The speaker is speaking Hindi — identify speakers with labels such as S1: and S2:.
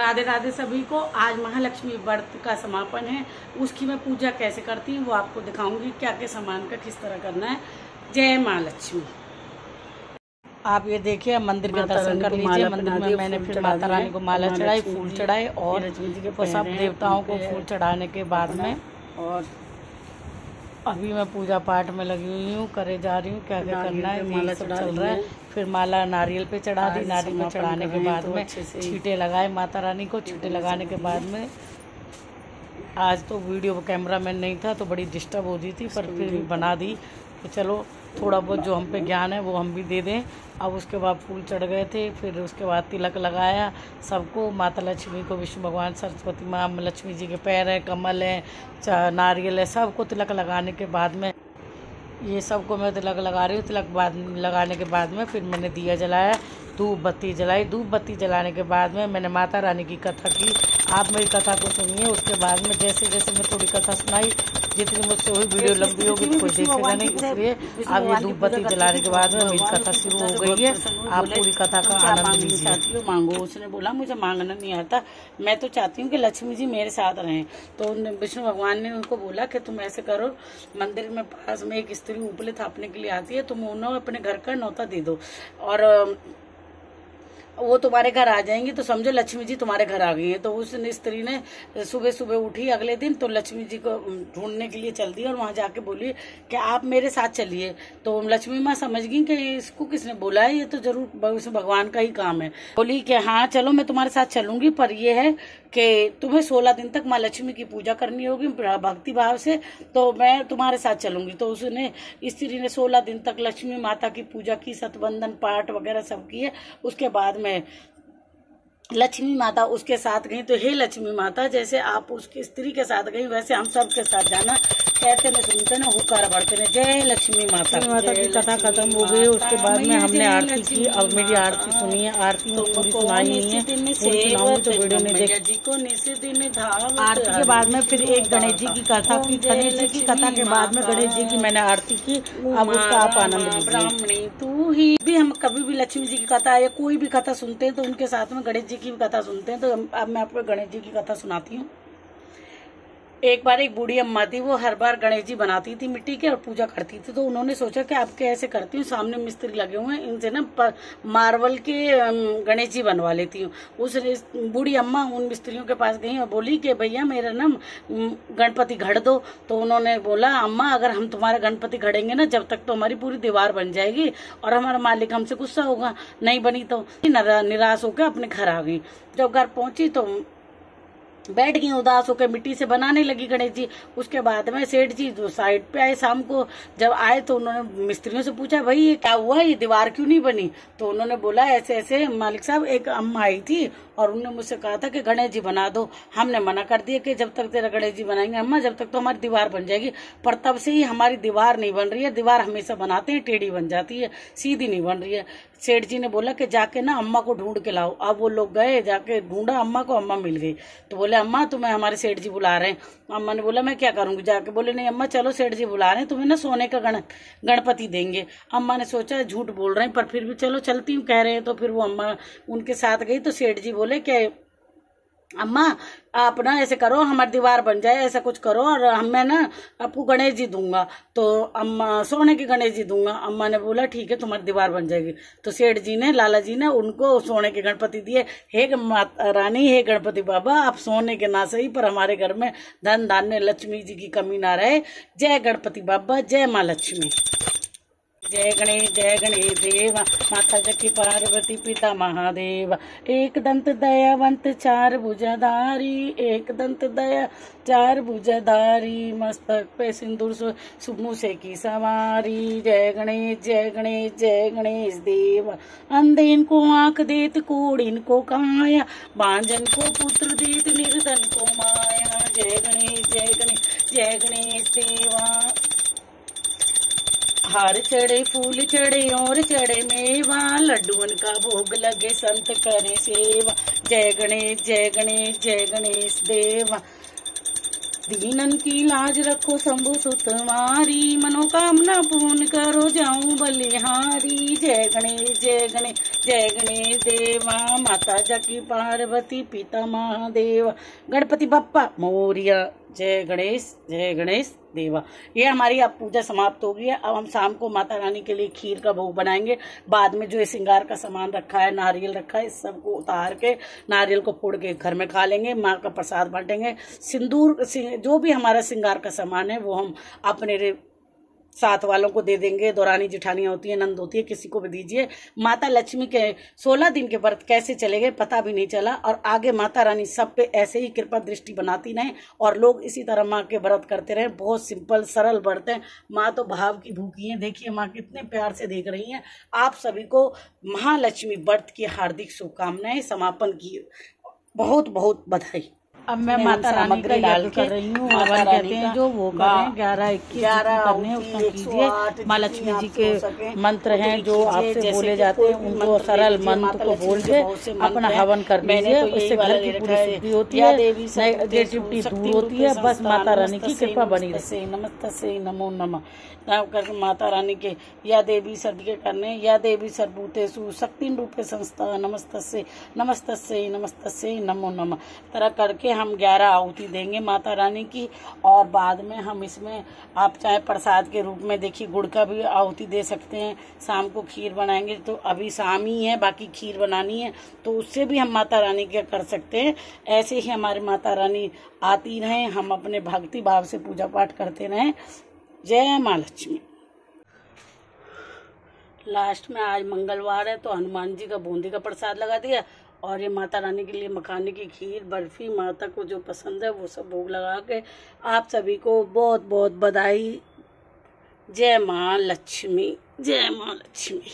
S1: राधे राधे सभी को। आज महालक्ष्मी व्रत का समापन है, उसकी मैं पूजा कैसे करती हूँ वो आपको दिखाऊंगी, क्या क्या सामान का किस तरह करना है। जय माँ लक्ष्मी। आप ये देखिए, मंदिर के दर्शन कर लीजिए। मंदिर में मैंने फिर माता रानी को माला चढ़ाई, फूल चढ़ाए और सब देवताओं को फूल चढ़ाने के बाद में और अभी मैं पूजा पाठ में लगी हुई हूँ, करे जा रही हूँ क्या क्या करना है, माला चढ़ा चल रहा है। फिर माला नारियल पे चढ़ा दी, नारियल पे चढ़ाने के बाद में छींटे लगाए माता रानी को। छींटे लगाने के बाद में आज तो वीडियो कैमरा मैन नहीं था तो बड़ी डिस्टर्ब हो रही थी, पर फिर भी बना दी। तो चलो थोड़ा बहुत जो हम पे ज्ञान है वो हम भी दे दें। अब उसके बाद फूल चढ़ गए थे, फिर उसके बाद तिलक लगाया सबको, माता लक्ष्मी को, विष्णु भगवान, सरस्वती माँ, लक्ष्मी जी के पैर है, कमल है, नारियल है, सबको तिलक लगाने के बाद में ये सबको मैं तिलक लगा रही हूँ। तिलक लगाने के बाद में फिर मैंने दिया जलाया, धूप बत्ती जलाई। धूप बत्ती जलाने के बाद में मैंने माता रानी की कथा की। आप मेरी कथा को सुनिए। उसके बाद में जैसे जैसे मैं थोड़ी कथा सुनाई, जितनी मुझसे हुई, वीडियो लंबी होगी तो कोई देखेगा नहीं, इसलिए अब ये धूप बत्ती जलाने के बाद में मेरी कथा शुरू हो गई है। आप पूरी कथा का आनंद लीजिए। मांगो, उसने बोला मुझे मांगना नहीं आता, मैं तो चाहती हूँ कि लक्ष्मी जी मेरे साथ रहें। तो विष्णु भगवान ने उनको बोला कि तुम ऐसे करो, मंदिर में पास में एक स्त्री उपले थापने के लिए आती है, तुम उन्हें अपने घर का न्योता दे दो और वो तुम्हारे घर आ जाएंगी तो समझो लक्ष्मी जी तुम्हारे घर आ गई है। तो उस स्त्री ने सुबह सुबह उठी अगले दिन तो लक्ष्मी जी को ढूंढने के लिए चल दी और वहां जाके बोली कि आप मेरे साथ चलिए। तो लक्ष्मी माँ समझ गई कि इसको किसने बोला है, ये तो जरूर भगवान का ही काम है। बोली कि हाँ चलो मैं तुम्हारे साथ चलूंगी, पर यह है कि तुम्हें 16 दिन तक माँ लक्ष्मी की पूजा करनी होगी भक्ति भाव से, तो मैं तुम्हारे साथ चलूंगी। तो उसने स्त्री ने 16 दिन तक लक्ष्मी माता की पूजा की, सतबंधन पाठ वगैरह सब किए। उसके बाद में लक्ष्मी माता उसके साथ गई। तो हे लक्ष्मी माता, जैसे आप उसकी स्त्री के साथ गई वैसे हम सब के साथ जाना। कहते न सुनते न हुकार बढ़ते न। जय लक्ष्मी माता। माता की कथा खत्म हो गई। उसके बाद में हमने आरती की। अब मेरी आरती सुनिए। आरती में पूरी सुनाई नहीं है, पूरी सुनाऊंगी तो वीडियो में देख। आरती के बाद में फिर एक गणेश जी की कथा की। गणेश जी की कथा के बाद में गणेश जी की मैंने आरती की। अब उसका आप आनंद लीजिए। ब्राह्मणी तू ही भी, हम कभी भी लक्ष्मी जी की कथा या कोई भी कथा सुनते हैं तो उनके साथ में गणेश जी की भी कथा सुनते हैं। तो अब मैं आपको गणेश जी की कथा सुनाती हूँ। एक बार एक बूढ़ी अम्मा थी, वो हर बार गणेश जी बनाती थी मिट्टी के और पूजा करती थी। तो उन्होंने सोचा कि अब कैसे करती हूँ, सामने मिस्त्री लगे हुए हैं, इनसे ना मार्बल के गणेश जी बनवा लेती हूँ। उस बूढ़ी अम्मा उन मिस्त्रियों के पास गई और बोली कि भैया मेरा ना गणपति घड़ दो। तो उन्होंने बोला अम्मा अगर हम तुम्हारा गणपति घड़ेंगे ना जब तक तो हमारी पूरी दीवार बन जाएगी और हमारा मालिक हमसे गुस्सा होगा, नहीं बनी तो। निराश होकर अपने घर आ गई। जब घर पहुंची तो बैठ गई उदास होकर, मिट्टी से बनाने लगी गणेश जी। उसके बाद में सेठ जी जो साइड पे आए शाम को, जब आए तो उन्होंने मिस्त्रियों से पूछा भाई ये क्या हुआ, ये दीवार क्यों नहीं बनी। तो उन्होंने बोला ऐसे ऐसे मालिक साहब, एक अम्मा आई थी और उन्होंने मुझसे कहा था कि गणेश जी बना दो। हमने मना कर दिया कि जब तक तेरा गणेश जी बनाएंगे अम्मा जब तक तो हमारी दीवार बन जाएगी। पर तब से ही हमारी दीवार नहीं बन रही है। दीवार हमेशा बनाते हैं टेढ़ी बन जाती है, सीधी नहीं बन रही है। सेठ जी ने बोला कि जाके ना अम्मा को ढूंढ के लाओ। अब वो लोग गए, जाके ढूंढा अम्मा को, अम्मा मिल गई। तो बोले अम्मा तुम्हें हमारे सेठ जी बुला रहे हैं। अम्मा ने बोला मैं क्या करूंगी जाके। बोले नहीं अम्मा चलो सेठ जी बुला रहे हैं, तुम्हें ना सोने का गणपति देंगे। अम्मा ने सोचा झूठ बोल रहे हैं, पर फिर भी चलो चलती हूँ कह रहे हैं। तो फिर वो अम्मा उनके साथ गई। तो सेठ जी बोले कि अम्मा आप ना ऐसे करो हमारी दीवार बन जाए, ऐसा कुछ करो और मैं ना आपको गणेश जी दूंगा। तो अम्मा सोने के गणेश जी दूंगा। अम्मा ने बोला ठीक है तुम्हारी दीवार बन जाएगी। तो सेठ जी ने, लाला जी ने उनको सोने के गणपति दिए। हे माता रानी, हे गणपति बाबा, आप सोने के ना सही पर हमारे घर में धन धान्य लक्ष्मी जी की कमी ना रहे। जय गणपति बाबा, जय माँ लक्ष्मी। जय गणेश देवा, माता जकी पार्वती पिता महादेव। एक दंत दयावंत चार भुजाधारी, एक दंत दया चार भुजाधारी, मस्तक पे सिंदूर सुमुसे की सवारी। जय गणेश जय गणेश जय गणेश देवा। अंधे इनको आंख देत, कोढ़ इनको काया, बांझन को पुत्र देत, निर्धन को माया। जय गणेश जय गणेश जय गणेश देवा। हार चढ़े फूल चढ़े और चढ़े मेवा, लड्डून का भोग लगे संत करे सेवा। जय गणेश जय गणेश जय गणेश देवा। दीनन की लाज रखो शंभु सुतवारी, मनोकामना पूर्ण करो जाऊं बलिहारी। जय गणेश जय गणेश देवा, माता जाकी पार्वती, पिता महादेव, गणपति बप्पा मोरिया। जय गणेश देवा। ये हमारी अब पूजा समाप्त हो गई है। अब हम शाम को माता रानी के लिए खीर का भोग बनाएंगे। बाद में जो ये श्रृंगार का सामान रखा है, नारियल रखा है, इस सबको उतार के नारियल को फोड़ के घर में खा लेंगे, माँ का प्रसाद बांटेंगे। सिंदूर जो भी हमारा श्रृंगार का सामान है वो हम अपने साथ वालों को दे देंगे। दौरानी जिठानियां होती है, नंद होती है, किसी को भी दीजिए। माता लक्ष्मी के 16 दिन के व्रत कैसे चले गए पता भी नहीं चला, और आगे माता रानी सब पे ऐसे ही कृपा दृष्टि बनाती रहें और लोग इसी तरह माँ के व्रत करते रहें। बहुत सिंपल सरल व्रत है। माँ तो भाव की भूखी है। देखिए माँ कितने प्यार से देख रही हैं। आप सभी को महालक्ष्मी व्रत की हार्दिक शुभकामनाएं। समापन की बहुत बहुत बधाई। अब मैं माता रानी का डाल कर रही हूँ। हवन कहते हैं जो वो करें, 11-21 करने उतना कीजिए। माँ लक्ष्मी जी के मंत्र हैं जो आपसे बोले जाते हैं, उनको सरल मंत्र को बोल के अपना हवन कर लीजिए। उससे घर की पूरी शुद्धि होती है, नेगेटिविटी दूर होती है। बस माता रानी की कृपा बनी रहे। नमस्ते नमो नमः करके माता रानी के या देवी सर्वे करने, या देवी सर्वभूतेषु शक्ति रूपे संस्था, नमस्तस्यै नमो नमः तरह करके हम 11 आहुति देंगे माता रानी की। और बाद में हम इसमें आप चाहे प्रसाद के रूप में देखिए गुड़ का भी आहुति दे सकते हैं। शाम को खीर बनाएंगे, तो अभी शाम ही है, बाकी खीर बनानी है तो उससे भी हम माता रानी के कर सकते हैं। ऐसे ही हमारी माता रानी आती रहें, हम अपने भक्ति भाव से पूजा पाठ करते रहें। जय माँ लक्ष्मी। लास्ट में आज मंगलवार है तो हनुमान जी का बूंदी का प्रसाद लगा दिया, और ये माता रानी के लिए मखाने की खीर, बर्फी, माता को जो पसंद है वो सब भोग लगा के आप सभी को बहुत बहुत बधाई। जय माँ लक्ष्मी, जय माँ लक्ष्मी।